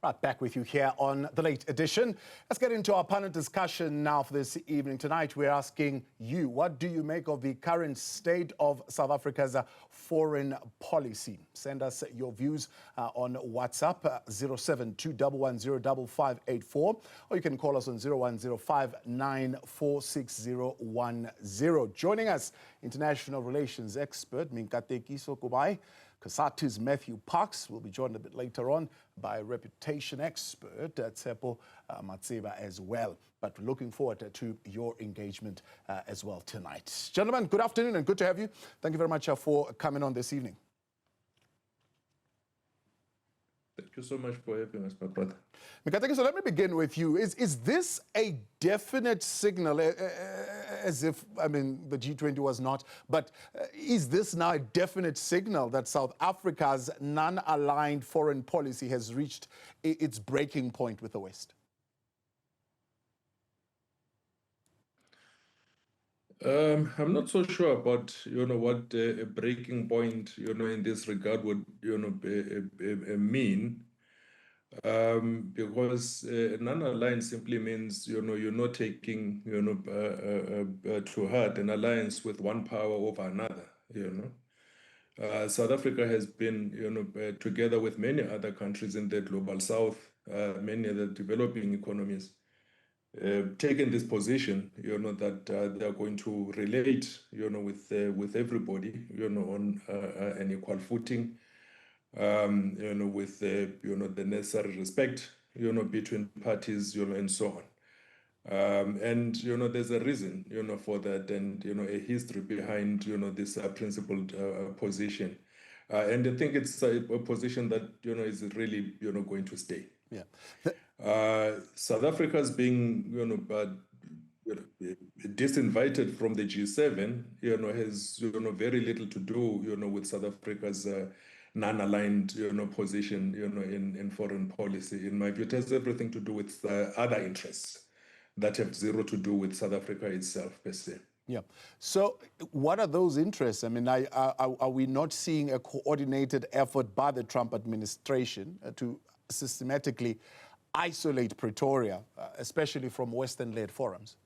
Right, back with you here on The Late Edition. Let's get into our panel discussion now for this evening. Tonight, we're asking you, what do you make of the current state of South Africa's foreign policy? Send us your views on WhatsApp, 0721105584, or you can call us on 0105946010. Joining us, international relations expert Mikatekiso Kubayi. Cosatu's Matthew Parks will be joined a bit later on by reputation expert Tshepo Matseba as well. But looking forward to your engagement as well tonight. Gentlemen, good afternoon and good to have you. Thank you very much for coming on this evening. Thank you so much for having us, my brother. Mikatekiso, let me begin with you. Is this a definite signal, as if, I mean, the G20 was not, but is this now a definite signal that South Africa's non-aligned foreign policy has reached its breaking point with the West? I'm not so sure about, what a breaking point, in this regard would, mean. Because non-aligned simply means, you're not taking, to heart an alliance with one power over another, South Africa has been, together with many other countries in the global south, many other developing economies, taken this position, that they are going to relate, with everybody, on an equal footing, with the necessary respect, between parties, and so on. And there's a reason, for that, and a history behind, this principled position. And I think it's a position that is really going to stay. Yeah. South Africa's being disinvited from the G7 has very little to do with South Africa's non-aligned position in foreign policy. In my view, it has everything to do with other interests that have zero to do with South Africa itself per se. Yeah. So what are those interests? I mean, are we not seeing a coordinated effort by the Trump administration to systematically isolate Pretoria, especially from Western-led forums?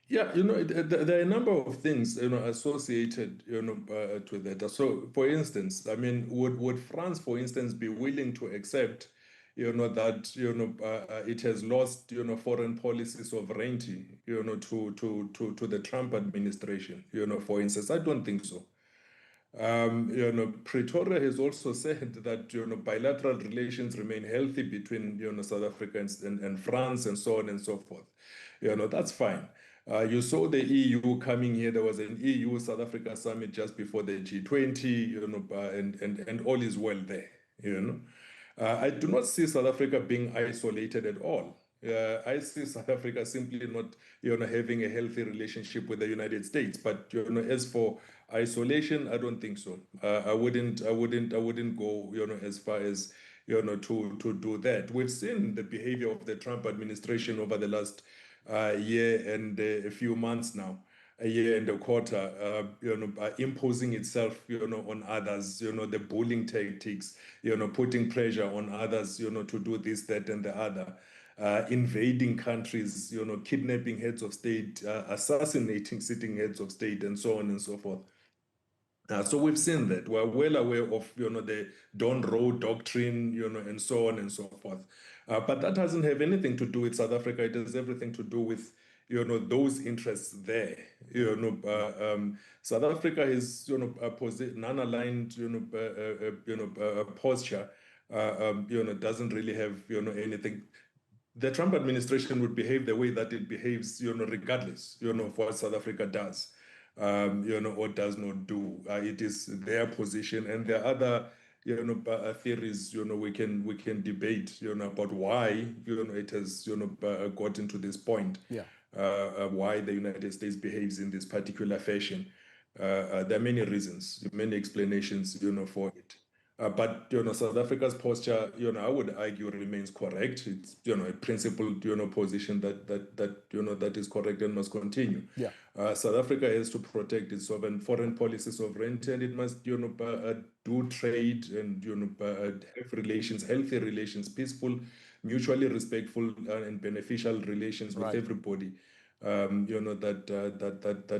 Yeah, there are a number of things, associated, to that. So, for instance, I mean, would France, for instance, be willing to accept, that, it has lost, foreign policy sovereignty, to the Trump administration, for instance? I don't think so. Pretoria has also said that, bilateral relations remain healthy between, South Africa and France and so on and so forth. That's fine. You saw the EU coming here. There was an EU-South Africa summit just before the G20, and all is well there, I do not see South Africa being isolated at all. I see South Africa simply not, having a healthy relationship with the United States. But, as for isolation, I don't think so. I wouldn't go, as far as, to do that. We've seen the behavior of the Trump administration over the last year and a few months now, a year and a quarter, imposing itself, on others, the bullying tactics, putting pressure on others, to do this, that, and the other, invading countries, kidnapping heads of state, assassinating sitting heads of state, and so on and so forth. So we've seen that. We're well aware of, the Don Row doctrine, and so on and so forth. But that doesn't have anything to do with South Africa. It has everything to do with, those interests there. South Africa is, non-aligned, posture, doesn't really have, anything. The Trump administration would behave the way that it behaves, regardless, of what South Africa does, or does not do. It is their position, and there are other, theories, we can debate, about why, it has, gotten to this point. Yeah. Why the United States behaves in this particular fashion. There are many reasons, many explanations, for it. But South Africa's posture, I would argue remains correct. It's a principled position that is correct and must continue. Yeah. South Africa has to protect its foreign policy sovereignty, and it must do trade and have relations, healthy relations, peaceful, mutually respectful and beneficial relations with everybody. That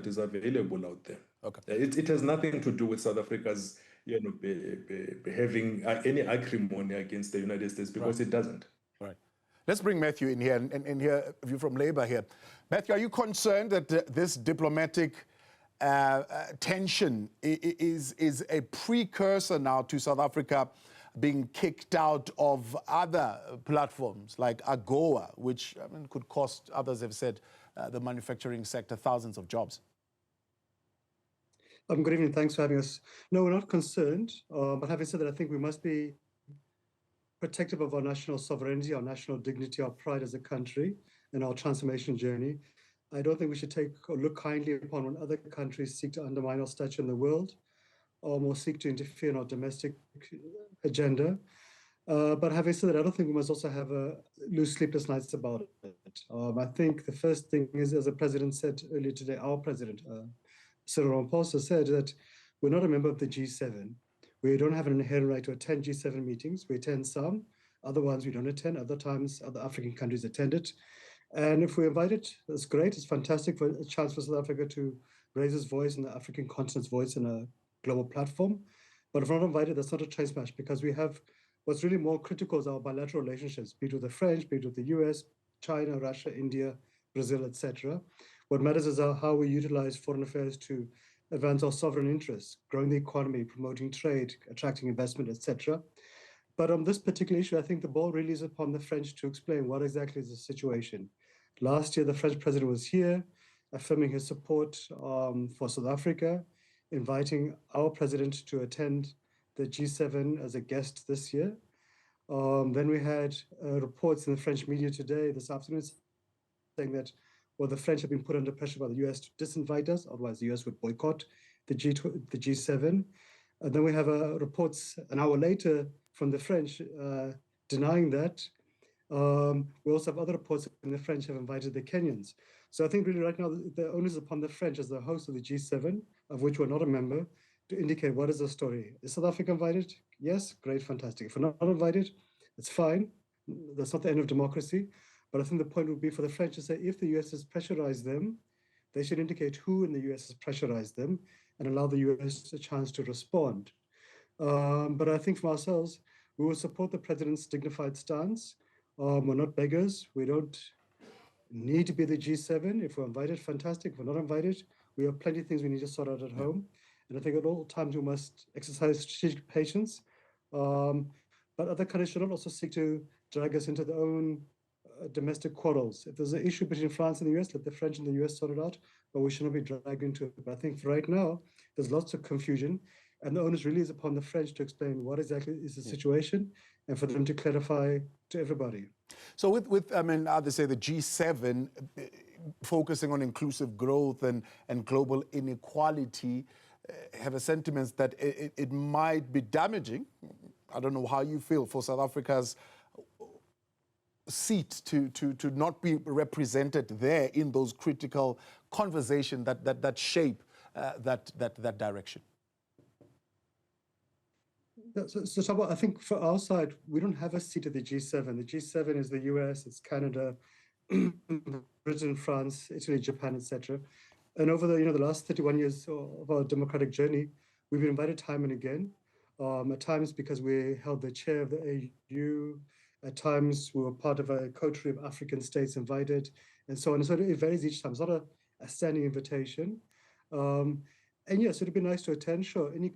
is available out there. Okay. It has nothing to do with South Africa's having any acrimony against the United States, because it doesn't. Right. Let's bring Matthew in here and hear a view from Labour here. Matthew, are you concerned that this diplomatic tension is a precursor now to South Africa being kicked out of other platforms like AGOA, which could cost, others have said, the manufacturing sector thousands of jobs? Good evening. Thanks for having us. No, we're not concerned. But having said that, I think we must be protective of our national sovereignty, our national dignity, our pride as a country, and our transformation journey. I don't think we should take or look kindly upon when other countries seek to undermine our stature in the world, or more seek to interfere in our domestic agenda. But having said that, I don't think we must also have lose sleepless nights about it. I think the first thing is, as the president said earlier today, our president, Cyril Ramaphosa, said that we're not a member of the G7. We don't have an inherent right to attend G7 meetings. We attend some, other ones we don't attend. Other times, other African countries attend it. And if we're invited, that's great. It's fantastic for a chance for South Africa to raise its voice and the African continent's voice in a global platform. But if we're not invited, that's not a train smash, because we have what's really more critical is our bilateral relationships, be it with the French, be it with the US, China, Russia, India, Brazil, etc. What matters is how we utilize foreign affairs to advance our sovereign interests, growing the economy, promoting trade, attracting investment, etc. But on this particular issue, I think the ball really is upon the French to explain what exactly is the situation. Last year, the French president was here, affirming his support for South Africa, inviting our president to attend the G7 as a guest this year. Then we had reports in the French media today, this afternoon, saying that, well, the French have been put under pressure by the US to disinvite us, otherwise the US would boycott the G7. And then we have reports an hour later from the French denying that. We also have other reports that the French have invited the Kenyans. So I think really right now the onus is upon the French as the host of the G7, of which we're not a member, to indicate what is the story. Is South Africa invited? Yes, great, fantastic. If we're not invited, it's fine. That's not the end of democracy. But I think the point would be for the French to say, if the US has pressurized them, they should indicate who in the US has pressurized them and allow the US a chance to respond. But I think from ourselves, we will support the president's dignified stance. We're not beggars. We don't need to be the G7. If we're invited, fantastic. If we're not invited, we have plenty of things we need to sort out at home. And I think at all times we must exercise strategic patience. But other countries should not also seek to drag us into their own domestic quarrels. If there's an issue between France and the US, let the French and the US sort it out, but we should not be dragged into it. But I think for right now, there's lots of confusion, and the onus really is upon the French to explain what exactly is the situation and for them to clarify to everybody. So with others say the G7 focusing on inclusive growth and global inequality, have a sentiment that it might be damaging. I don't know how you feel for South Africa's seat to not be represented there in those critical conversations that shape that direction. So I think for our side, we don't have a seat at the G7. The G7 is the US, it's Canada, Britain, France, Italy, Japan, etc. And over the the last 31 years of our democratic journey, we've been invited time and again. At times because we held the chair of the AU. At times we were part of a coterie of African states invited, and so on. And so it varies each time. It's not a standing invitation. And yes, it'd be nice to attend. Sure, any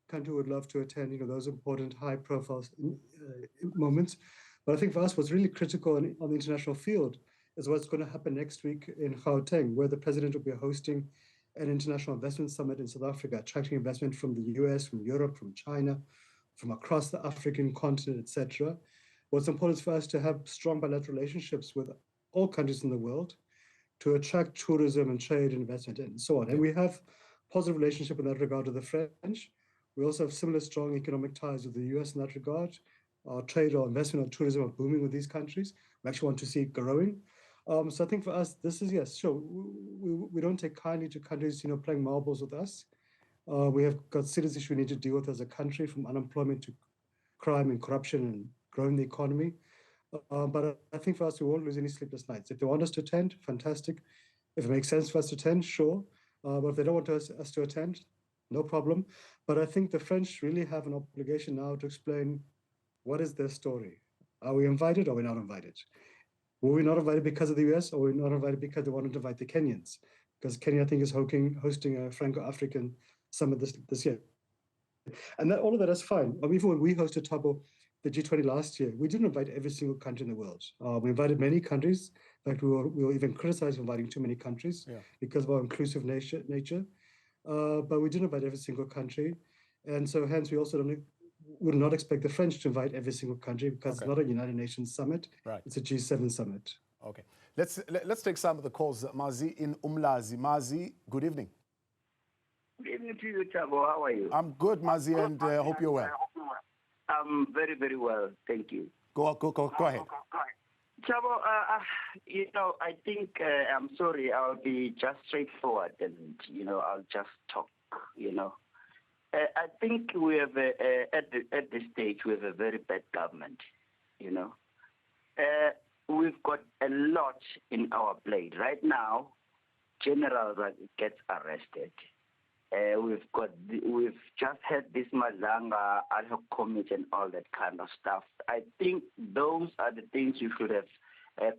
country would love to attend, those important high-profile moments. But I think for us, what's really critical on the international field is what's going to happen next week in Gauteng, where the president will be hosting an international investment summit in South Africa, attracting investment from the US, from Europe, from China, from across the African continent, etc. What's important is for us to have strong bilateral relationships with all countries in the world to attract tourism and trade and investment and so on. And we have positive relationship in that regard with the French. We also have similar strong economic ties with the US in that regard. Our trade or investment or tourism are booming with these countries. We actually want to see it growing. So I think for us, this is, yes, sure. We don't take kindly to countries, playing marbles with us. We have got serious issues we need to deal with as a country, from unemployment to crime and corruption and growing the economy. But I think for us, we won't lose any sleepless nights. If they want us to attend, fantastic. If it makes sense for us to attend, sure. But if they don't want us to attend, no problem. But I think the French really have an obligation now to explain what is their story. Are we invited or are we not invited? Were we not invited because of the US, or were we not invited because they wanted to invite the Kenyans? Because Kenya, I think, is hosting a Franco-African summit this year. And all of that is fine. Even when we hosted the G20 last year, we didn't invite every single country in the world. We invited many countries. In fact, we were even criticized for inviting too many countries because of our inclusive nature. But we didn't invite every single country. And so hence we also would not expect the French to invite every single country, because it's not a United Nations summit. Right. It's a G7 summit. Okay. Let's take some of the calls. Mazi in Umlazi. Mazi, good evening. Good evening to you, Tshepo. How are you? I'm good, Mazi, and hope you're well. I'm very, very well. Thank you. Go ahead. Tshepo, I think, I'm sorry, I'll be just straightforward and, I'll just talk, I think we have, at this stage, we have a very bad government, We've got a lot in our plate. Right now, generals gets arrested. We've just had this Mazanga ad hoc committee and all that kind of stuff. I think those are the things you should have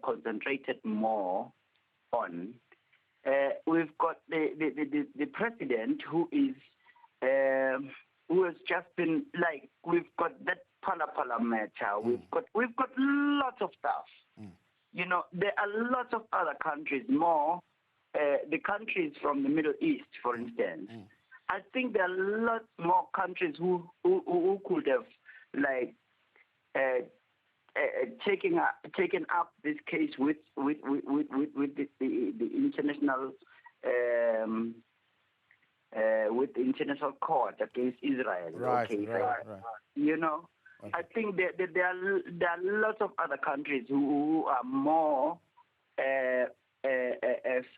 concentrated more on. We've got the president who has just been we've got that Pala matter. We've got lots of stuff. There are lots of other countries more. The countries from the Middle East, for instance, I think there are lots more countries who could have taken up this case with the international with the international court against Israel. Right. Okay. I think there are lots of other countries who are more.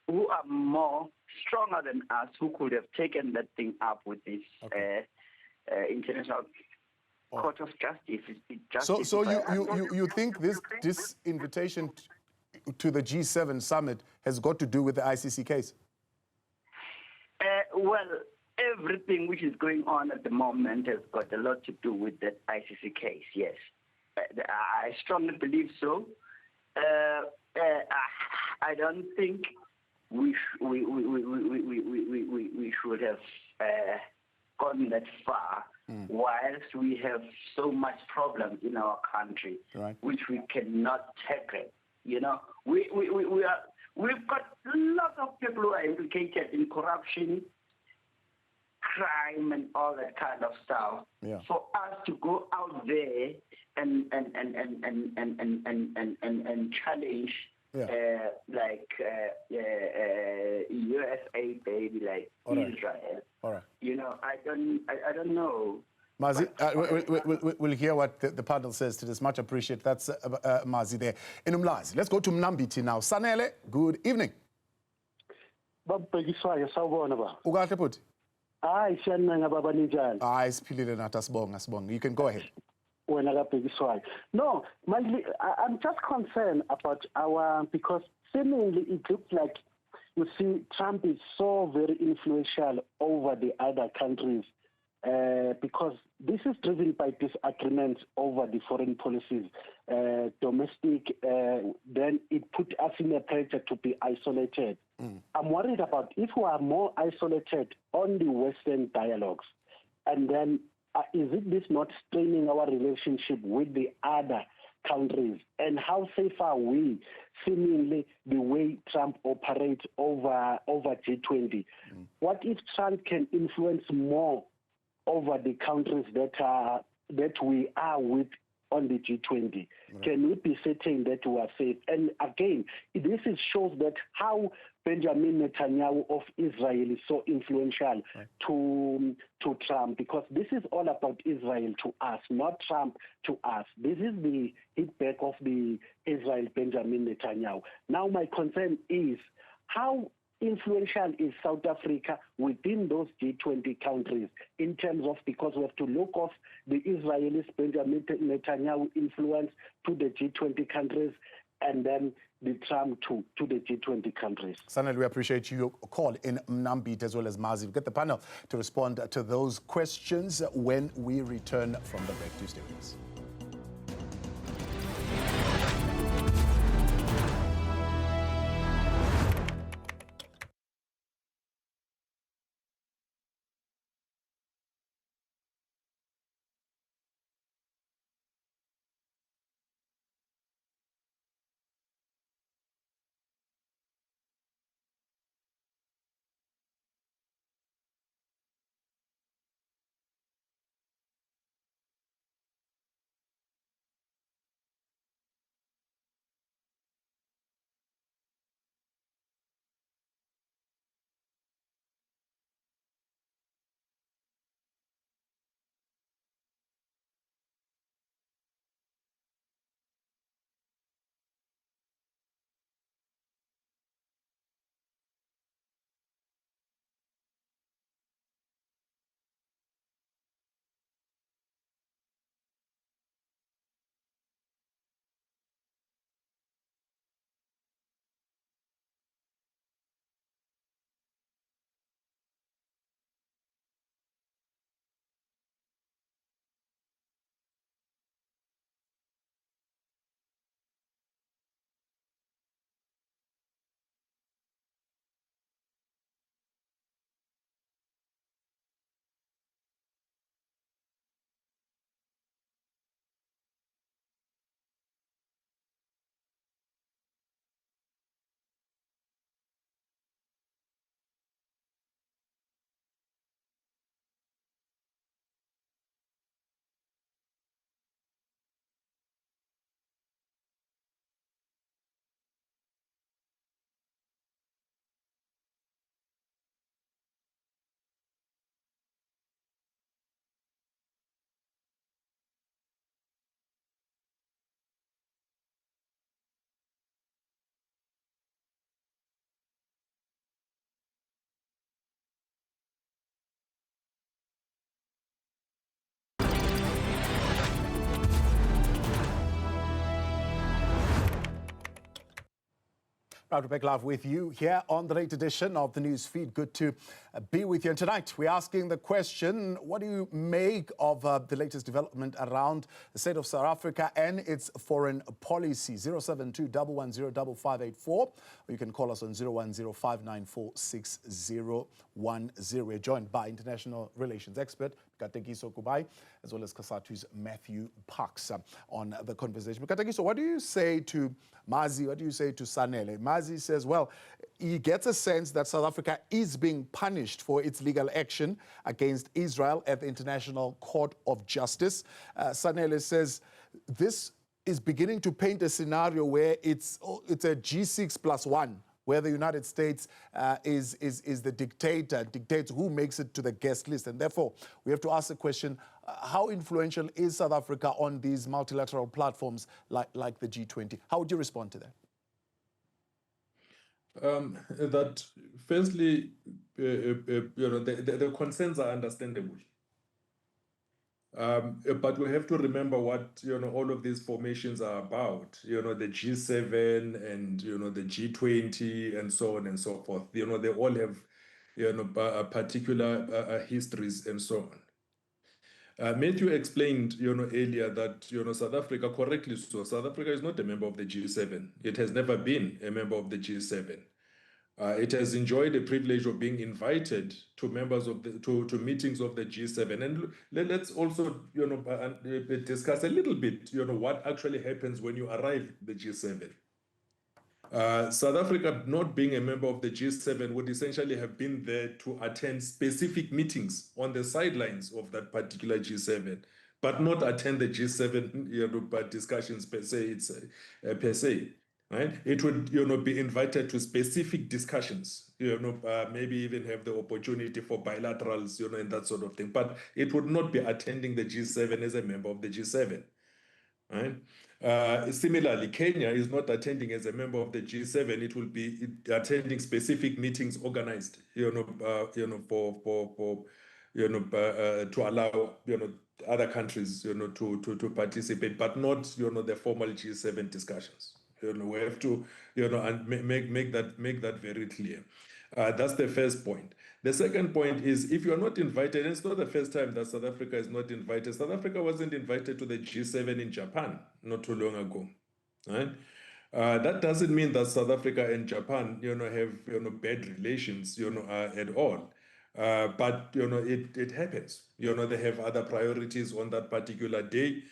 Who are more stronger than us, who could have taken that thing up with this international court of justice. So you think this invitation to the G7 summit has got to do with the ICC case? Well, everything which is going on at the moment has got a lot to do with that ICC case. Yes, I strongly believe so. I don't think we should have gone that far, whilst we have so much problems in our country, which we cannot tackle. We've got lots of people who are implicated in corruption, crime, and all that kind of stuff. Yeah. For us to go out there and challenge USA, baby, Israel. All right. I don't know. Mazi, we'll hear what the panel says to this. Much appreciate. That's Mazi there. In Umlazi, let's go to Mnambiti now. Sanele, good evening. Ukahle futhi? Hayi siyancenga baba ninjani? Hayi siphilile nathi sibonga. You can go ahead. No, I'm just concerned about because seemingly it looks like, you see, Trump is so very influential over the other countries because this is driven by disagreements over the foreign policies, domestic, then it put us in a pressure to be isolated. I'm worried about if we are more isolated on the Western dialogues, and then is this not straining our relationship with the other countries? And how safe are we, seemingly, the way Trump operates over G20? What if Trump can influence more over the countries that we are with on the G20? Can we be certain that we are safe? And again, this shows that how Benjamin Netanyahu of Israel is so influential to Trump, because this is all about Israel to us, not Trump to us. This is the hit back of the Israel Benjamin Netanyahu. Now my concern is how influential is South Africa within those G20 countries in terms of, because we have to look off the Israelis Benjamin Netanyahu influence to the G20 countries and then the Trump to the G20 countries. Sanel, we appreciate your call in Mnambit as well as Mazi. We'll get the panel to respond to those questions when we return from the break. Do stay with us. Proud to be back live with you here on the late edition of the news feed. Good to be with you. And tonight we're asking the question, what do you make of the latest development around the state of South Africa and its foreign policy? 072-110-5584, or you can call us on 010-594-6010. We're joined by international relations expert Mikatekiso Kubayi, as well as Cosatu's Matthew Parks on the conversation. Mikatekiso, what do you say to Mazi? What do you say to Sanele? Mazi says, well, he gets a sense that South Africa is being punished for its legal action against Israel at the International Court of Justice. Sanele says this is beginning to paint a scenario where it's a G6+1, where the United States is the dictator, dictates who makes it to the guest list. And therefore, we have to ask the question, how influential is South Africa on these multilateral platforms like the G20? How would you respond to that? That firstly, the concerns are understandable. But we have to remember what all of these formations are about. The G7 and the G20 and so on and so forth. They all have particular histories and so on. Matthew explained earlier that South Africa, correctly so, South Africa is not a member of the G7. It has never been a member of the G7. It has enjoyed the privilege of being invited to members of to meetings of the G7. And let's also discuss a little bit what actually happens when you arrive at the G7. South Africa, not being a member of the G7, would essentially have been there to attend specific meetings on the sidelines of that particular G7. but not attend the G7 but discussions per se. Right? It would be invited to specific discussions, maybe even have the opportunity for bilaterals, and that sort of thing. But it would not be attending the G7 as a member of the G7. Right? Similarly, Kenya is not attending as a member of the G7. It will be attending specific meetings organized, to allow other countries to participate, but not the formal G7 discussions. We have to and make that very clear. That's the first point. The second point is, if you're not invited, and it's not the first time that South Africa is not invited. South Africa wasn't invited to the G7 in Japan not too long ago, right? That doesn't mean that South Africa and Japan, have bad relations, at all. But it happens. They have other priorities on that particular day.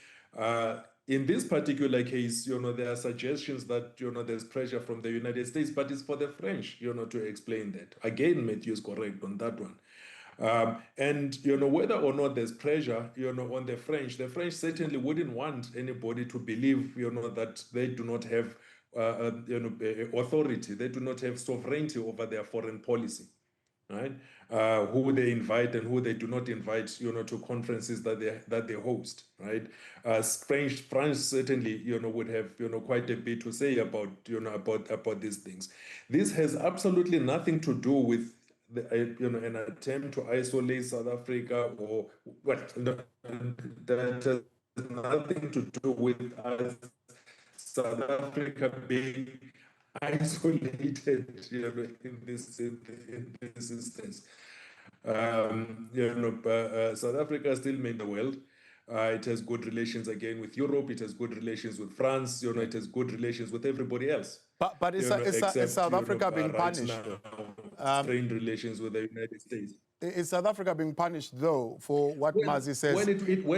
In this particular case, there are suggestions that there's pressure from the United States, but it's for the French, to explain that. Again, Matthew is correct on that one. And whether or not there's pressure, on the French certainly wouldn't want anybody to believe, that they do not have, authority. They do not have sovereignty over their foreign policy. Right? Who they invite and who they do not invite, to conferences that they host, right? France certainly, would have, quite a bit to say about, about these things. This has absolutely nothing to do with an attempt to isolate South Africa or what? That has nothing to do with us, South Africa being isolated, in this instance. South Africa still made the world. It has good relations again with Europe. It has good relations with France. It has good relations with everybody else. But is South Africa being punished? Strained relations with the United States. Is South Africa being punished though for what Mazi says? Well,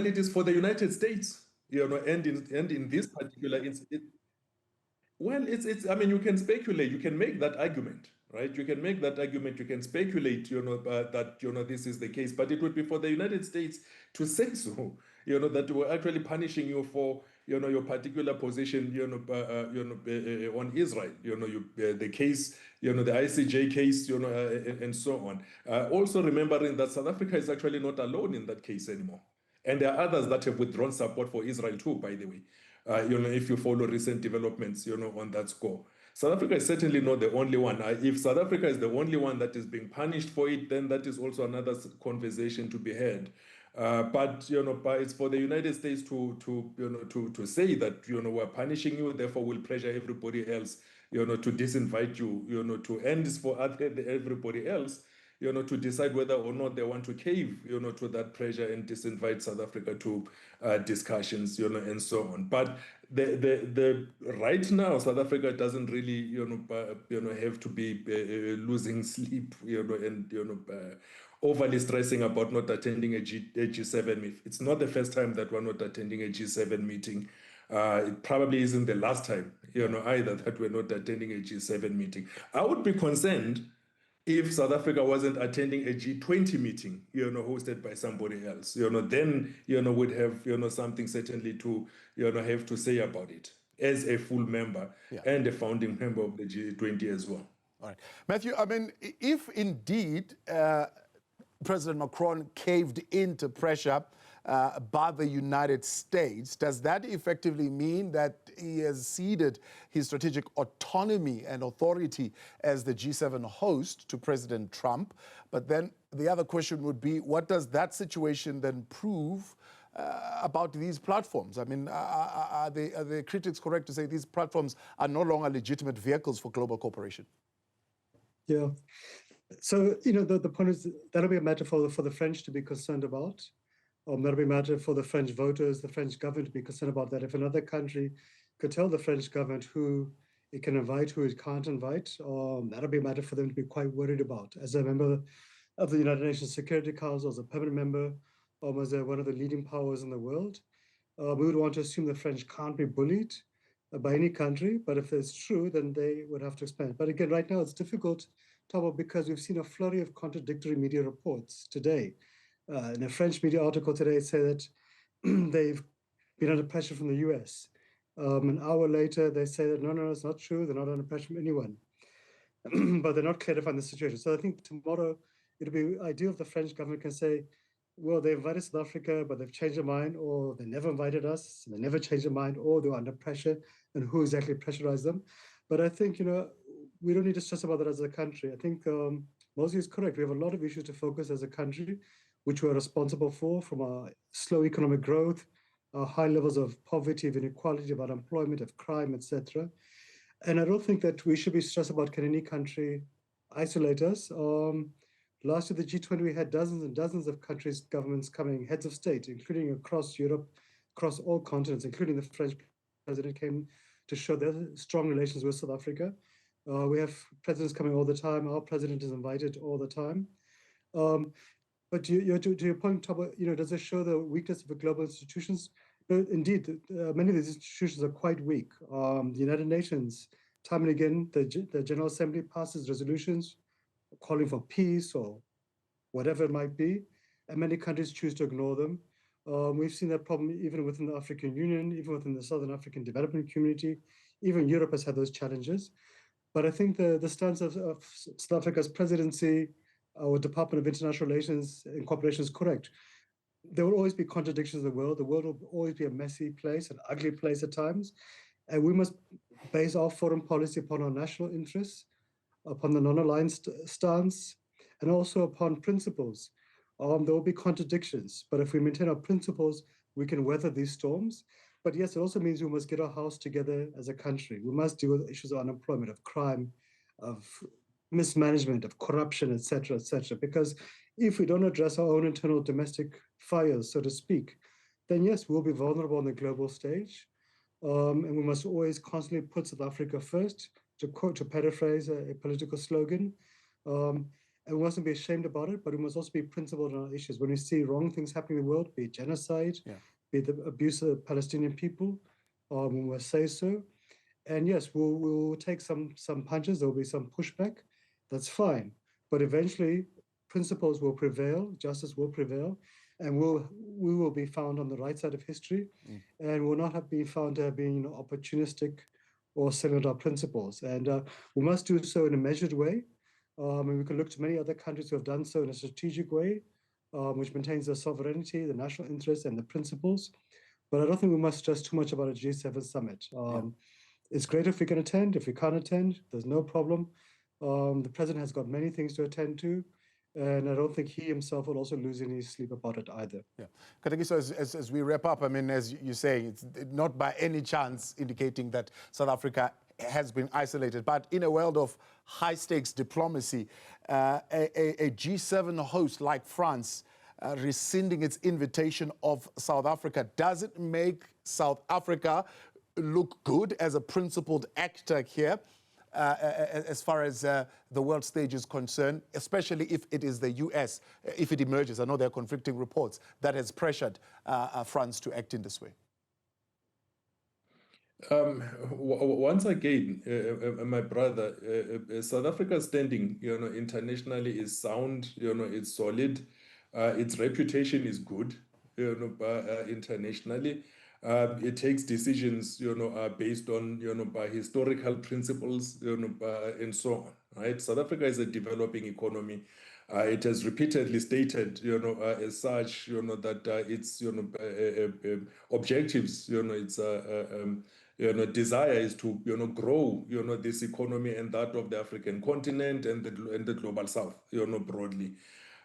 it is for the United States, and in this particular well, it's. I mean, you can speculate. You can make that argument, right? You can make that argument. You can speculate, that this is the case. But it would be for the United States to say so, that we're actually punishing you for, your particular position, on Israel. The case, the ICJ case, and so on. Also remembering that South Africa is actually not alone in that case anymore, and there are others that have withdrawn support for Israel too, by the way. If you follow recent developments, on that score. South Africa is certainly not the only one. If South Africa is the only one that is being punished for it, then that is also another conversation to be had. But it's for the United States to say that we're punishing you, therefore we'll pressure everybody else, to disinvite you, to end this for everybody else. To decide whether or not they want to cave, to that pressure and disinvite South Africa to discussions, and so on. But the right now, South Africa doesn't really, have to be losing sleep, and overly stressing about not attending a G7 meeting. It's not the first time that we're not attending a G7 meeting. It probably isn't the last time, either, that we're not attending a G7 meeting. I would be concerned if South Africa wasn't attending a G20 meeting, hosted by somebody else, then, would have, something certainly to, have to say about it as a full member and a founding member of the G20 as well. All right. Matthew, I mean, if indeed President Macron caved into pressure by the United States, does that effectively mean that he has ceded his strategic autonomy and authority as the G7 host to President Trump? But then the other question would be, what does that situation then prove about these platforms? I mean, are the critics correct to say these platforms are no longer legitimate vehicles for global cooperation? Yeah. So, the point is that'll be a matter for the French to be concerned about. That'll be a matter for the French voters, the French government to be concerned about that. If another country could tell the French government who it can invite, who it can't invite, that'll be a matter for them to be quite worried about. As a member of the United Nations Security Council, as a permanent member, as one of the leading powers in the world, we would want to assume the French can't be bullied by any country. But if it's true, then they would have to expand. But again, right now it's difficult, Thabo, because we've seen a flurry of contradictory media reports today. In a French media article today, it said that they've been under pressure from the US. An hour later, they say that no, it's not true. They're not under pressure from anyone. But they're not clarifying the situation. So I think tomorrow it'll be ideal if the French government can say, well, they invited South Africa, but they've changed their mind, or they never invited us, and they never changed their mind, or they're under pressure, and who exactly pressurized them. But I think, we don't need to stress about that as a country. I think Mosley is correct. We have a lot of issues to focus as a country, which we're responsible for, from our slow economic growth, our high levels of poverty, of inequality, of unemployment, of crime, etc. And I don't think that we should be stressed about can any country isolate us. Last year, the G20, we had dozens and dozens of countries, governments coming, heads of state, including across Europe, across all continents, including the French president came to show their strong relations with South Africa. We have presidents coming all the time. Our president is invited all the time. But to your point, Thabo, does it show the weakness of the global institutions? No, indeed, many of these institutions are quite weak. The United Nations, time and again, the General Assembly passes resolutions calling for peace or whatever it might be, and many countries choose to ignore them. We've seen that problem even within the African Union, even within the Southern African Development Community. Even Europe has had those challenges. But I think the stance of South Africa's presidency, our Department of International Relations and Cooperation is correct. There will always be contradictions in the world. The world will always be a messy place, an ugly place at times. And we must base our foreign policy upon our national interests, upon the non-aligned stance, and also upon principles. There will be contradictions, but if we maintain our principles, we can weather these storms. But yes, it also means we must get our house together as a country. We must deal with issues of unemployment, of crime, of mismanagement, of corruption, etc., because if we don't address our own internal domestic fires, so to speak, then yes, we'll be vulnerable on the global stage. And we must always constantly put South Africa first, to paraphrase a political slogan. And we mustn't be ashamed about it, but we must also be principled on our issues. When we see wrong things happening in the world, be it genocide, be it the abuse of the Palestinian people, we must say so. And yes, we'll take some punches, there will be some pushback, that's fine. But eventually, principles will prevail, justice will prevail, and we will be found on the right side of history, and will not have been found to have been opportunistic or selling our principles. And we must do so in a measured way. And we can look to many other countries who have done so in a strategic way, which maintains their sovereignty, the national interests, and the principles. But I don't think we must stress too much about a G7 summit. It's great if we can attend. If we can't attend, there's no problem. The president has got many things to attend to, and I don't think he himself will also lose any sleep about it either. Yeah. Mikatekiso, as we wrap up, I mean, as you say, it's not by any chance indicating that South Africa has been isolated, but in a world of high-stakes diplomacy, a G7 host like France rescinding its invitation of South Africa, does it make South Africa look good as a principled actor here as far as the world stage is concerned, especially if it is the US, if it emerges? I know there are conflicting reports that has pressured France to act in this way. Once again, my brother, South Africa's standing, internationally is sound. It's solid. Its reputation is good, internationally. It takes decisions, based on, by historical principles, and so on. Right? South Africa is a developing economy. It has repeatedly stated, as such, that its, objectives, its desire is to, grow, this economy and that of the African continent and the global South, broadly.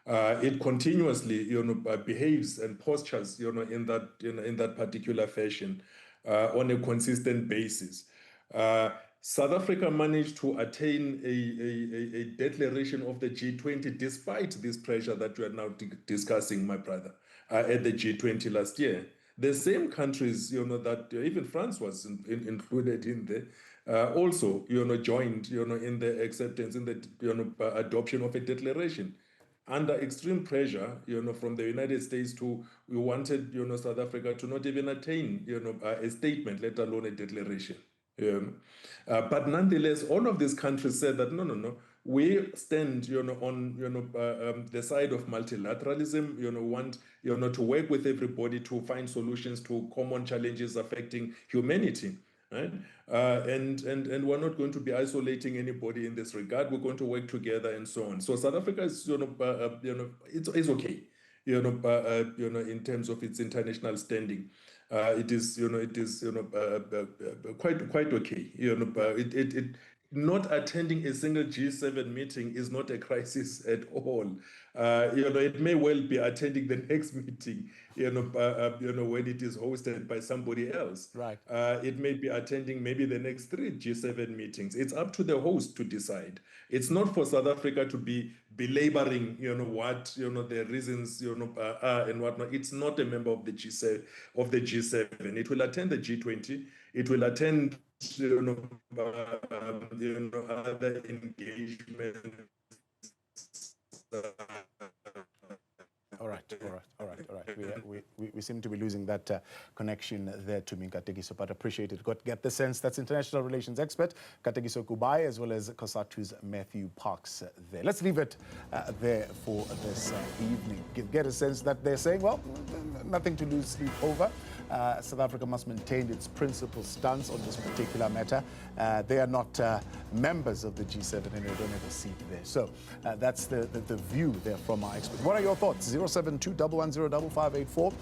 It continuously, behaves and postures, in that particular fashion, on a consistent basis. South Africa managed to attain a declaration of the G20 despite this pressure that we are now discussing, my brother, at the G20 last year. The same countries, that even France was included in there, also, joined, in the acceptance, in the, adoption of a declaration. Under extreme pressure, from the United States we wanted, South Africa to not even attain, a statement, let alone a declaration. But nonetheless, all of these countries said that, no, we stand, on, the side of multilateralism, want, to work with everybody to find solutions to common challenges affecting humanity. Right? And we're not going to be isolating anybody in this regard. We're going to work together and so on. So South Africa is, it's okay, in terms of its international standing. It is, quite okay. Not attending a single G7 meeting is not a crisis at all. It may well be attending the next meeting, when it is hosted by somebody else. Right. It may be attending maybe the next 3 G7 meetings. It's up to the host to decide. It's not for South Africa to be belaboring, what, the reasons, are and whatnot. It's not a member of the G7. It will attend the G20. It will attend, other engagements. All right. We seem to be losing that connection there to Mikatekiso, but appreciate it. Get the sense that's international relations expert Mikatekiso Kubayi, as well as Cosatu's Matthew Parks there. Let's leave it there for this evening. Get a sense that they're saying, well, nothing to lose sleep over. South Africa must maintain its principled stance on this particular matter. They are not members of the G7 and they don't have a seat there. So that's the view there from our experts. What are your thoughts? 072 110 5584.